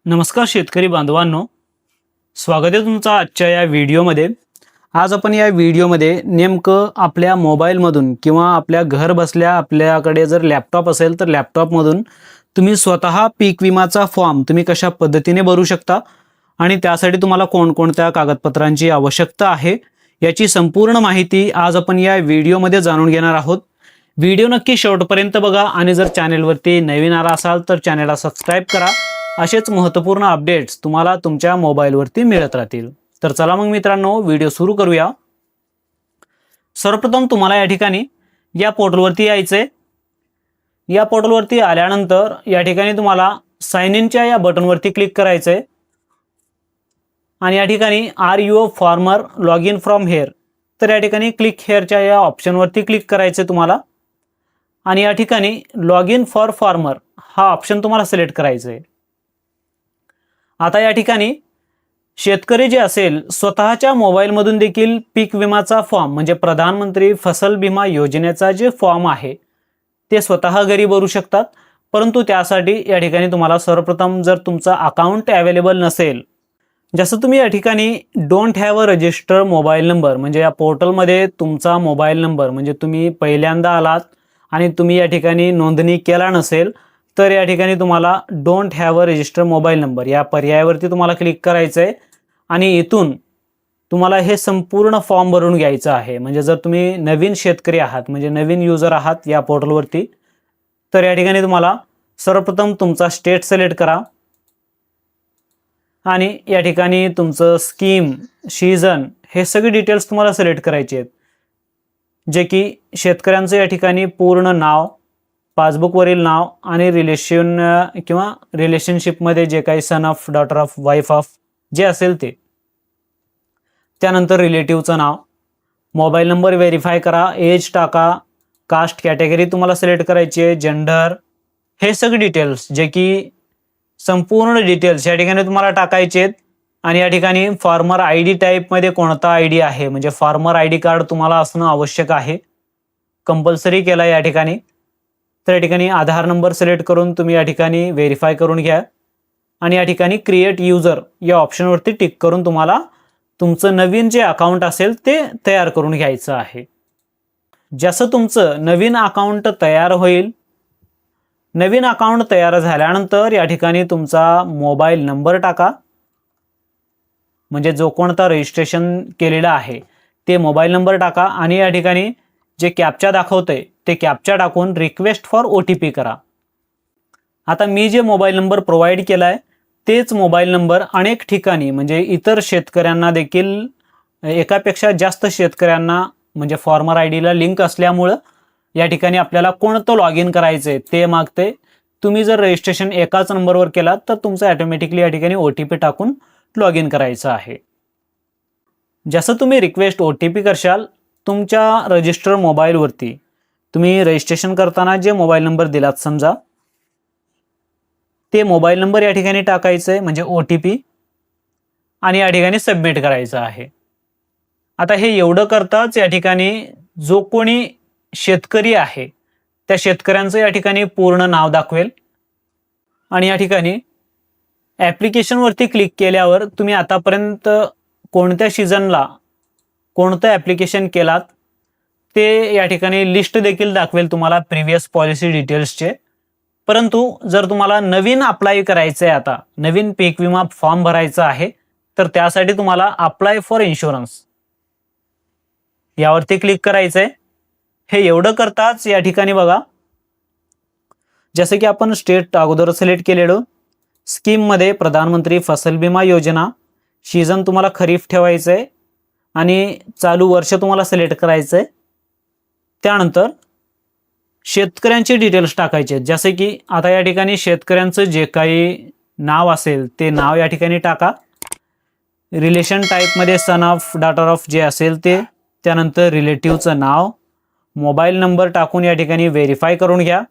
नमस्कार शेतकरी बांधवांनो, स्वागत आहे तुमचं आजच्या या व्हिडिओमध्ये। आज आपण या व्हिडिओमध्ये नेमकं आपल्या मोबाईलमधून किंवा आपल्या घर बसल्या आपल्याकडे जर लॅपटॉप असेल तर लॅपटॉपमधून तुम्ही स्वतः पीक विमाचा फॉर्म तुम्ही कशा पद्धतीने भरू शकता आणि त्यासाठी तुम्हाला कोणकोणत्या कागदपत्रांची आवश्यकता आहे याची संपूर्ण माहिती आज आपण या व्हिडिओमध्ये जाणून घेणार आहोत। व्हिडिओ नक्की शेवटपर्यंत बघा आणि जर चॅनलवरती नवीन आला असाल तर चॅनलला सबस्क्राइब करा। असेच महत्त्वपूर्ण अपडेट्स तुम्हाला तुमच्या मोबाईलवरती मिळत राहतील। तर चला मग मित्रांनो, व्हिडिओ सुरू करूया। सर्वप्रथम तुम्हाला या ठिकाणी या पोर्टलवरती यायचंय। या पोर्टलवरती आल्यानंतर या ठिकाणी तुम्हाला साइन इनच्या या बटनवरती क्लिक करायचंय आणि या ठिकाणी are you a farmer log in from here, तर या ठिकाणी क्लिक हेअरच्या या ऑप्शनवरती क्लिक करायचंय तुम्हाला आणि या ठिकाणी लॉग इन फॉर फार्मर हा ऑप्शन तुम्हाला सिलेक्ट करायचा आहे। आता या ठिकाणी शेतकरी जे असेल स्वतःच्या मोबाईलमधून देखील पीक विमाचा फॉर्म म्हणजे प्रधानमंत्री फसल विमा योजनेचा जे फॉर्म आहे ते स्वतः घरी भरू शकतात। परंतु त्यासाठी या ठिकाणी तुम्हाला सर्वप्रथम जर तुमचा अकाउंट अवेलेबल नसेल, जसं तुम्ही या ठिकाणी don't have a resistor mobile number म्हणजे या पोर्टलमध्ये तुमचा मोबाईल नंबर म्हणजे तुम्ही पहिल्यांदा आलात आणि तुम्ही या ठिकाणी नोंदणी केला नसेल तर या ठिकाणी तुम्हाला don't have a resistor mobile number या पर्यायावरती तुम्हाला क्लिक करायचं आहे आणि इथून तुम्हाला हे संपूर्ण फॉर्म भरून घ्यायचं आहे। म्हणजे जर तुम्ही नवीन शेतकरी आहात म्हणजे नवीन युजर आहात या पोर्टलवरती तर या ठिकाणी तुम्हाला सर्वप्रथम तुमचा स्टेट सिलेक्ट करा आणि या ठिकाणी तुमचं स्कीम सीजन हे सगळे डिटेल्स तुम्हाला सिलेक्ट करायचे आहेत, जे की शेतकऱ्यांचं या ठिकाणी पूर्ण नाव, पासबुकवरील नाव आणि रिलेशन किंवा रिलेशनशिपमध्ये जे काही son of, daughter of, wife of जे असेल ते, त्यानंतर रिलेटिव्हचं नाव, मोबाईल नंबर व्हेरीफाय करा, एज टाका, कास्ट कॅटेगरी तुम्हाला सिलेक्ट करायची आहे, जेंडर हे सगळे डिटेल्स जे की संपूर्ण डिटेल्स या ठिकाणी तुम्हाला टाकायचे आहेत आणि या ठिकाणी फार्मर आय डी टाईपमध्ये कोणता आय डी आहे म्हणजे फार्मर आय डी कार्ड तुम्हाला असणं आवश्यक आहे, कंपल्सरी केला या ठिकाणी। तर या ठिकाणी आधार नंबर सिलेक्ट करून तुम्ही या ठिकाणी व्हेरीफाय करून घ्या आणि या ठिकाणी क्रिएट युजर या ऑप्शनवरती टिक करून तुम्हाला तुमचं नवीन जे अकाउंट असेल ते तयार करून घ्यायचं आहे। जसं तुमचं नवीन अकाउंट तयार होईल, नवीन अकाउंट तयार झाल्यानंतर या ठिकाणी तुमचा मोबाईल नंबर टाका म्हणजे जो कोणता रजिस्ट्रेशन केलेला आहे ते मोबाईल नंबर टाका आणि या ठिकाणी जे कॅप्चा दाखवतंय ते कॅप्चा टाकून रिक्वेस्ट फॉर OTP करा। आता मी जे मोबाईल नंबर प्रोव्हाइड केला आहे तेच मोबाईल नंबर अनेक ठिकाणी म्हणजे इतर शेतकऱ्यांना देखील, एकापेक्षा जास्त शेतकऱ्यांना म्हणजे फार्मर आय डीला लिंक असल्यामुळं या ठिकाणी आपल्याला कोणतं लॉग इन करायचं आहे ते मागते। तुम्ही जर रजिस्ट्रेशन एकाच नंबरवर केलात तर तुमचं ऑटोमॅटिकली या ठिकाणी OTP टाकून लॉग इन करायचं आहे। जसं तुम्ही रिक्वेस्ट OTP करशाल तुमच्या रजिस्टर मोबाईलवरती तुम्ही रजिस्ट्रेशन करताना जे मोबाईल नंबर दिलात समजा ते मोबाईल नंबर या ठिकाणी टाकायचं आहे म्हणजे OTP आणि या ठिकाणी सबमिट करायचं आहे। आता हे एवढं करताच या ठिकाणी जो कोणी शेतकरी आहे त्या शेतकऱ्यांचं या ठिकाणी पूर्ण नाव दाखवेल आणि या ठिकाणी ॲप्लिकेशनवरती क्लिक केल्यावर तुम्ही आतापर्यंत कोणत्या सीझनला कोणतं ॲप्लिकेशन केलात ते या ठिकाणी लिस्ट देखील दाखवेल तुम्हाला प्रिव्हियस पॉलिसी डिटेल्सचे। परंतु जर तुम्हाला नवीन अप्लाय करायचं आहे, आता नवीन पीक विमा फॉर्म भरायचा आहे तर त्यासाठी तुम्हाला अप्लाय फॉर इन्शुरन्स यावरती क्लिक करायचं आहे। हे एवढं करताच या ठिकाणी बघा जसं की आपण स्टेट अगोदर सिलेक्ट केलेलं, स्कीममध्ये प्रधानमंत्री फसल विमा योजना, सीझन तुम्हाला खरीफ ठेवायचं आहे आणि चालू वर्ष तुम्हाला सिलेक्ट करायचं आहे। त्यानंतर शेतकऱ्यांचे डिटेल्स टाकायचे आहेत, जसे की आता या ठिकाणी शेतकऱ्यांचं जे काही नाव असेल ते नाव या ठिकाणी टाका, रिलेशन टाईपमध्ये सन ऑफ, डॉटर ऑफ जे असेल ते, त्यानंतर रिलेटिव्हचं नाव, मोबाईल नंबर टाकून या ठिकाणी व्हेरीफाय करून घ्या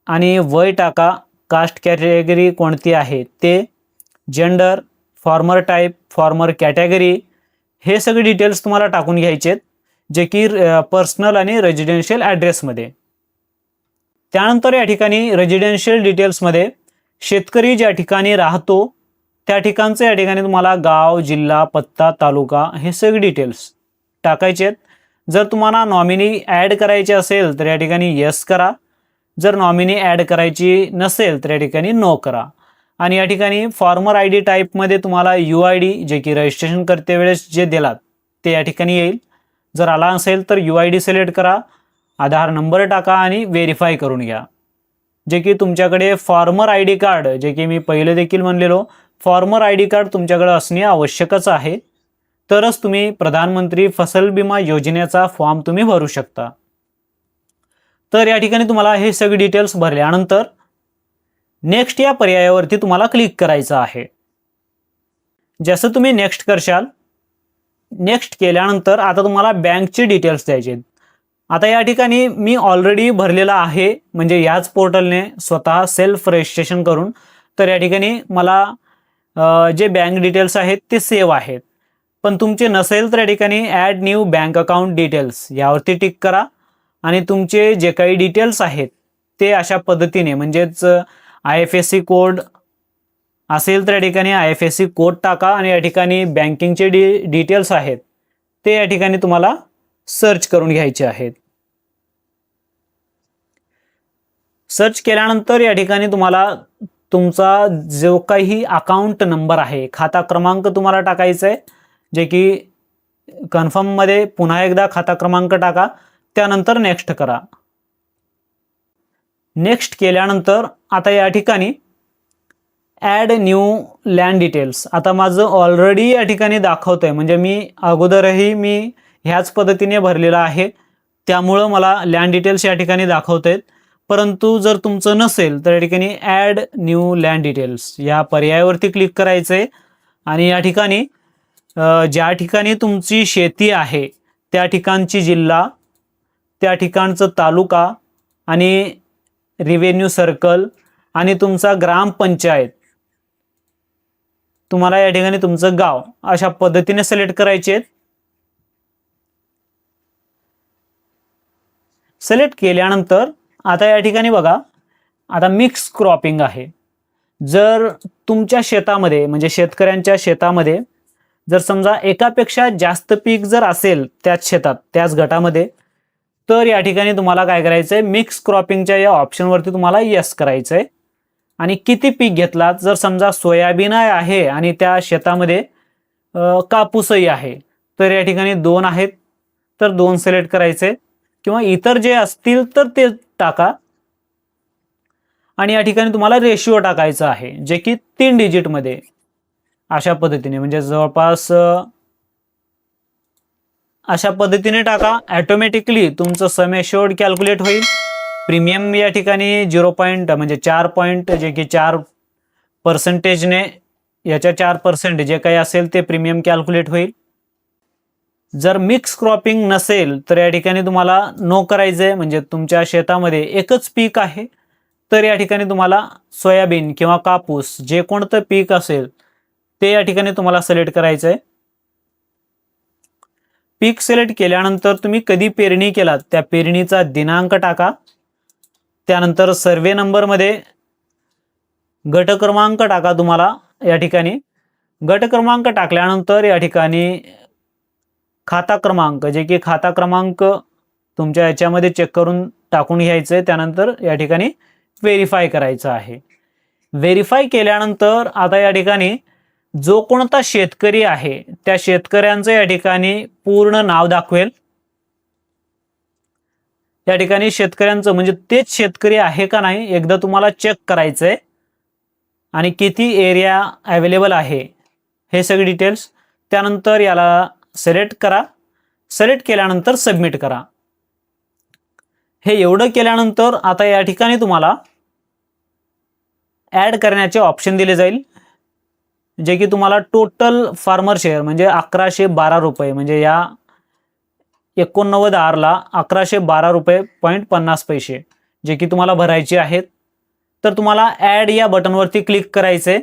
आणि वय टाका, कास्ट कॅटेगरी कोणती आहे ते, gender, farmer type, farmer category हे सगळे डिटेल्स तुम्हाला टाकून घ्यायचे आहेत जे की पर्सनल आणि रेजिडेन्शियल ॲड्रेसमध्ये। त्यानंतर या ठिकाणी रेजिडेन्शियल डिटेल्समध्ये शेतकरी ज्या ठिकाणी राहतो त्या ठिकाणचं या ठिकाणी तुम्हाला गाव, जिल्हा, पत्ता, तालुका हे सगळे डिटेल्स टाकायचे आहेत. जर तुम्हाला नॉमिनी ॲड करायचे असेल तर या ठिकाणी येस करा. जर नॉमिनी ॲड करायची नसेल तर या ठिकाणी नो करा. आणि या ठिकाणी फॉर्मर आय डी टाईपमध्ये तुम्हाला UID जे की रजिस्ट्रेशन करते वेळेस जे दिलात ते या ठिकाणी येईल. जर आला असेल तर UID सिलेक्ट करा, आधार नंबर टाका आणि व्हेरीफाय करून घ्या. जे की तुमच्याकडे फॉर्मर ID कार्ड, जे की मी पहिले देखील म्हणलेलो, फॉर्मर ID कार्ड तुमच्याकडे असणे आवश्यकच आहे. तरच तुम्ही प्रधानमंत्री फसल विमा योजनेचा फॉर्म तुम्ही भरू शकता. तर या ठिकाणी तुम्हाला हे सगळे डिटेल्स भरल्यानंतर नेक्स्ट या पर्यायावरती तुम्हाला क्लिक करायचं आहे. जसं तुम्ही नेक्स्ट करशाल, नेक्स्ट केल्यानंतर आता तुम्हाला बँकचे डिटेल्स द्यायचे आहेत. आता या ठिकाणी मी ऑलरेडी भरलेला आहे, म्हणजे याच पोर्टलने स्वतः सेल्फ रजिस्ट्रेशन करून. तर या ठिकाणी मला जे बँक डिटेल्स आहेत ते सेव्ह आहेत. पण तुमचे नसेल तर या ठिकाणी add new bank account details यावरती टिक करा आणि तुमचे जे काही डिटेल्स आहेत ते अशा पद्धतीने, म्हणजेच IFSC कोड असेल तर या ठिकाणी IFSC कोड टाका आणि या ठिकाणी बँकिंगचे डिटेल्स आहेत ते या ठिकाणी तुम्हाला सर्च करून घ्यायचे आहेत. सर्च केल्यानंतर या ठिकाणी तुम्हाला तुमचा जो काही अकाउंट नंबर आहे, खाता क्रमांक तुम्हाला टाकायचा आहे. जे की कन्फर्ममध्ये पुन्हा एकदा खाता क्रमांक टाका, त्यानंतर नेक्स्ट करा. नेक्स्ट केल्यानंतर आता या ठिकाणी ॲड न्यू लँड डिटेल्स, आता माझं ऑलरेडी या ठिकाणी दाखवतंय, म्हणजे मी अगोदरही मी ह्याच पद्धतीने भरलेला आहे, त्यामुळं मला लँड डिटेल्स या ठिकाणी दाखवत आहेत. परंतु जर तुमचं नसेल तर या ठिकाणी ॲड न्यू लँड डिटेल्स या पर्यायावरती क्लिक करायचं आहे. आणि या ठिकाणी ज्या ठिकाणी तुमची शेती आहे त्या ठिकाणची जिल्हा, त्या ठिकाणचं तालुका आणि रिव्हेन्यू सर्कल आणि तुमचा ग्रामपंचायत, तुम्हाला या ठिकाणी तुमचं गाव अशा पद्धतीने सिलेक्ट करायचे आहेत. सिलेक्ट केल्यानंतर आता या ठिकाणी बघा, आता मिक्स क्रॉपिंग आहे. जर तुमच्या शेतामध्ये, म्हणजे शेतकऱ्यांच्या शेतामध्ये जर समजा एकापेक्षा जास्त पीक जर असेल त्याच शेतात, त्याच गटामध्ये, तर या ठिकाणी तुम्हाला काय करायचं आहे, मिक्स क्रॉपिंगच्या या ऑप्शनवरती तुम्हाला येस करायचं आहे. आणि किती पीक घेतलात, जर समजा सोयाबीन आहे आणि त्या शेतामध्ये कापूसही आहे, तर या ठिकाणी 2 आहेत तर 2 सिलेक्ट करायचे, किंवा इतर जे असतील तर ते टाका. आणि या ठिकाणी तुम्हाला रेशिओ टाकायचा आहे, जे की 3 डिजिटमध्ये अशा पद्धतीने, म्हणजे जवळपास अशा पद्धतीने टाका. ऑटोमॅटिकली तुमचं सम एश्योर्ड कॅल्क्युलेट होईल. प्रीमियम या ठिकाणी 0 म्हणजे 4 जे की 4%ने याच्या 4% जे काही असेल ते प्रीमियम कॅल्क्युलेट होईल. जर मिक्स क्रॉपिंग नसेल तर या ठिकाणी तुम्हाला नो करायचं आहे, म्हणजे तुमच्या शेतामध्ये एकच पीक आहे तर या ठिकाणी तुम्हाला सोयाबीन किंवा कापूस जे कोणतं पीक असेल ते या ठिकाणी तुम्हाला सिलेक्ट करायचं आहे. पीक सिलेक्ट केल्यानंतर तुम्ही कधी पेरणी केलात त्या पेरणीचा दिनांक टाका. त्यानंतर सर्वे नंबरमध्ये गट क्रमांक टाका. तुम्हाला या ठिकाणी गट क्रमांक टाकल्यानंतर या ठिकाणी खाता क्रमांक, जे की खाता क्रमांक तुमच्या याच्यामध्ये चेक करून टाकून घ्यायचं आहे. त्यानंतर या ठिकाणी व्हेरीफाय करायचं आहे. व्हेरीफाय केल्यानंतर आता या ठिकाणी जो कोणता शेतकरी आहे त्या शेतकऱ्यांचं या ठिकाणी पूर्ण नाव दाखवेल. या ठिकाणी शेतकऱ्यांचं म्हणजे तेच शेतकरी आहे का नाही एकदा तुम्हाला चेक करायचं आहे. आणि किती एरिया अवेलेबल आहे हे सगळे डिटेल्स. त्यानंतर याला सिलेक्ट करा. सिलेक्ट केल्यानंतर सबमिट करा. हे एवढं केल्यानंतर आता या ठिकाणी तुम्हाला ॲड करण्याचे ऑप्शन दिले जाईल, जे की तुम्हाला टोटल फार्मर शेअर म्हणजे 1112 रुपये, म्हणजे या 89 ला 1112 रुपये पॉईंट 50 पैसे जे की तुम्हाला भरायचे आहेत. तर तुम्हाला ॲड या बटनवरती क्लिक करायचे,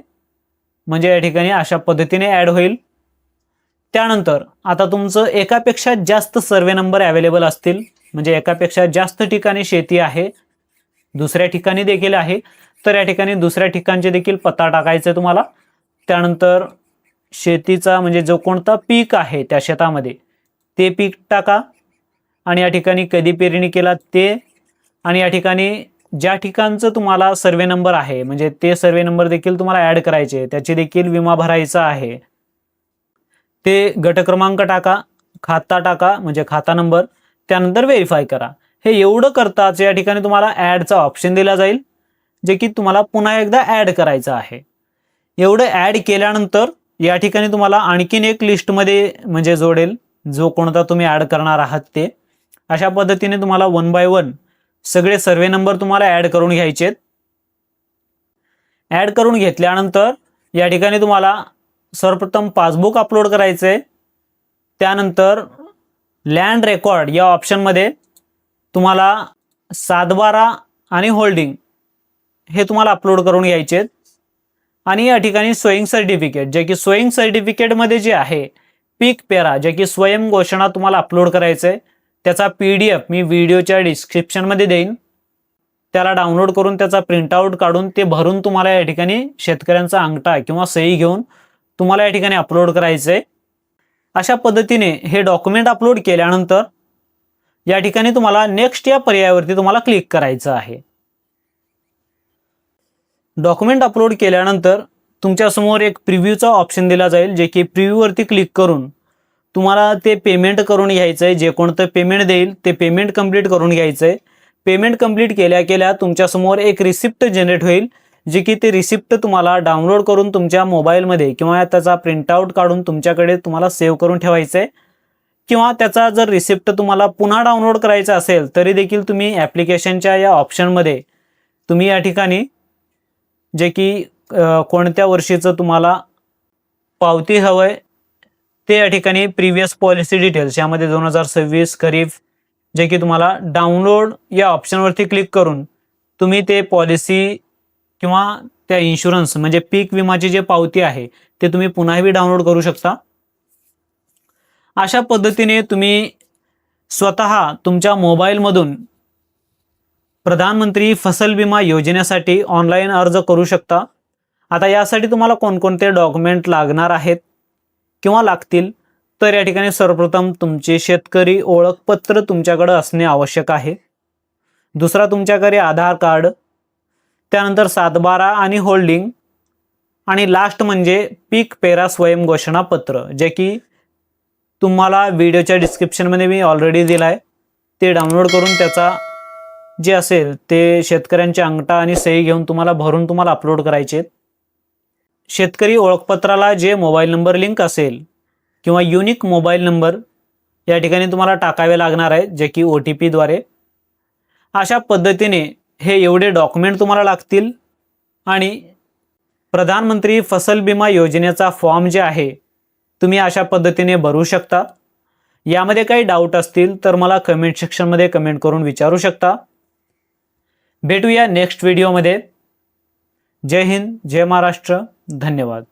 म्हणजे या ठिकाणी अशा पद्धतीने ॲड होईल. त्यानंतर आता तुमचं एकापेक्षा जास्त सर्वे नंबर अवेलेबल असतील, म्हणजे एकापेक्षा जास्त ठिकाणी शेती आहे दुसऱ्या ठिकाणी देखील आहे, तर या ठिकाणी दुसऱ्या ठिकाणचे देखील पत्ता टाकायचा आहे तुम्हाला. त्यानंतर शेतीचा म्हणजे जो कोणता पीक आहे त्या शेतामध्ये ते पीक टाका आणि या ठिकाणी कधी पेरणी केला ते, आणि या ठिकाणी ज्या ठिकाणचं तुम्हाला सर्वे नंबर आहे म्हणजे ते सर्वे नंबर देखील तुम्हाला ॲड करायचे, त्याची देखील विमा भरायचा आहे. ते गट क्रमांक टाका, खाता टाका म्हणजे खाता नंबर, त्यानंतर व्हेरीफाय करा. हे एवढं करताच या ठिकाणी तुम्हाला ॲडचा ऑप्शन दिला जाईल, जे की तुम्हाला पुन्हा एकदा ॲड करायचं आहे. एवढं ॲड केल्यानंतर या ठिकाणी तुम्हाला आणखीन एक लिस्टमध्ये म्हणजे जोडेल, जो कोणता तुम्ही ॲड करणार आहात ते. अशा पद्धतीने तुम्हाला 1 बाय 1 सगळे सर्वे नंबर तुम्हाला ॲड करून घ्यायचे आहेत. ॲड करून घेतल्यानंतर या ठिकाणी तुम्हाला सर्वप्रथम पासबुक अपलोड करायचं आहे. त्यानंतर लँड रेकॉर्ड या ऑप्शनमध्ये तुम्हाला 7/12 आणि होल्डिंग हे तुम्हाला अपलोड करून घ्यायचे आहेत. आणि या ठिकाणी सोईंग सर्टिफिकेट, जे की सोईंग सर्टिफिकेटमध्ये जे आहे पीक पेरा, जे की स्वयं घोषणा तुम्हाला अपलोड करायचं आहे. त्याचा PDF मी व्हिडिओच्या डिस्क्रिप्शनमध्ये देईन. त्याला डाउनलोड करून त्याचा प्रिंटआउट काढून ते भरून तुम्हाला या ठिकाणी शेतकऱ्यांचा अंगठा किंवा सही घेऊन तुम्हाला या ठिकाणी अपलोड करायचं आहे. अशा पद्धतीने हे डॉक्युमेंट अपलोड केल्यानंतर या ठिकाणी तुम्हाला नेक्स्ट या पर्यायावरती तुम्हाला क्लिक करायचं आहे. डॉक्युमेंट अपलोड केल्यानंतर तुमच्यासमोर एक प्रिव्ह्यूचा ऑप्शन दिला जाईल, जे की प्रिव्ह्यूवरती क्लिक करून तुम्हाला ते पेमेंट करून घ्यायचं आहे. जे कोणतं पेमेंट देईल ते पेमेंट कंप्लीट करून घ्यायचं आहे. पेमेंट कंप्लीट केल्या तुमच्यासमोर एक रिसिप्ट जनरेट होईल, जे की ते रिसिप्ट तुम्हाला डाउनलोड करून तुमच्या मोबाईलमध्ये किंवा त्याचा प्रिंटआउट काढून तुमच्याकडे तुम्हाला सेव्ह करून ठेवायचं आहे. किंवा त्याचा जर रिसिप्ट तुम्हाला पुन्हा डाउनलोड करायचा असेल तरी देखील तुम्ही ॲप्लिकेशनच्या या ऑप्शनमध्ये तुम्ही या ठिकाणी जे की कोणत्या वर्षीचं तुम्हाला पावती हवंय ते या ठिकाणी प्रिव्हियस पॉलिसी डिटेल्स यामध्ये 2026 खरीफ, जे की तुम्हाला डाउनलोड या ऑप्शनवरती क्लिक करून तुम्ही ते पॉलिसी किंवा त्या इन्शुरन्स म्हणजे पीक विमाची जे पावती आहे ते तुम्ही पुन्हाही डाउनलोड करू शकता. अशा पद्धतीने तुम्ही स्वतः तुमच्या मोबाईलमधून प्रधानमंत्री फसल विमा योजनेसाठी ऑनलाईन अर्ज करू शकता. आता यासाठी तुम्हाला कोणकोणते डॉक्युमेंट लागणार आहेत किंवा लागतील, तर या ठिकाणी सर्वप्रथम तुमचे शेतकरी ओळखपत्र तुमच्याकडे असणे आवश्यक आहे. दुसरा तुमच्याकडे आधार कार्ड, त्यानंतर 7/12 आणि होल्डिंग, आणि लास्ट म्हणजे पीक पेरा स्वयं घोषणापत्र, जे की तुम्हाला व्हिडिओच्या डिस्क्रिप्शनमध्ये मी ऑलरेडी दिला आहे. ते डाउनलोड करून त्याचा जे असेल ते शेतकऱ्यांचे अंगठा आणि सही घेऊन तुम्हाला भरून तुम्हाला अपलोड करायचे. शेतकरी ओळखपत्राला जे मोबाईल नंबर लिंक असेल किंवा युनिक मोबाईल नंबर या ठिकाणी तुम्हाला टाकावे लागणार आहे, जे की OTP द्वारे. अशा पद्धतीने हे एवढे डॉक्युमेंट तुम्हाला लागतील आणि प्रधानमंत्री फसल विमा योजनेचा फॉर्म जे आहे तुम्ही अशा पद्धतीने भरू शकता. यामध्ये काही डाऊट असतील तर मला कमेंट सेक्शनमध्ये कमेंट करून विचारू शकता. भेटूया नेक्स्ट व्हिडिओमध्ये. जय हिंद, जय महाराष्ट्र, धन्यवाद.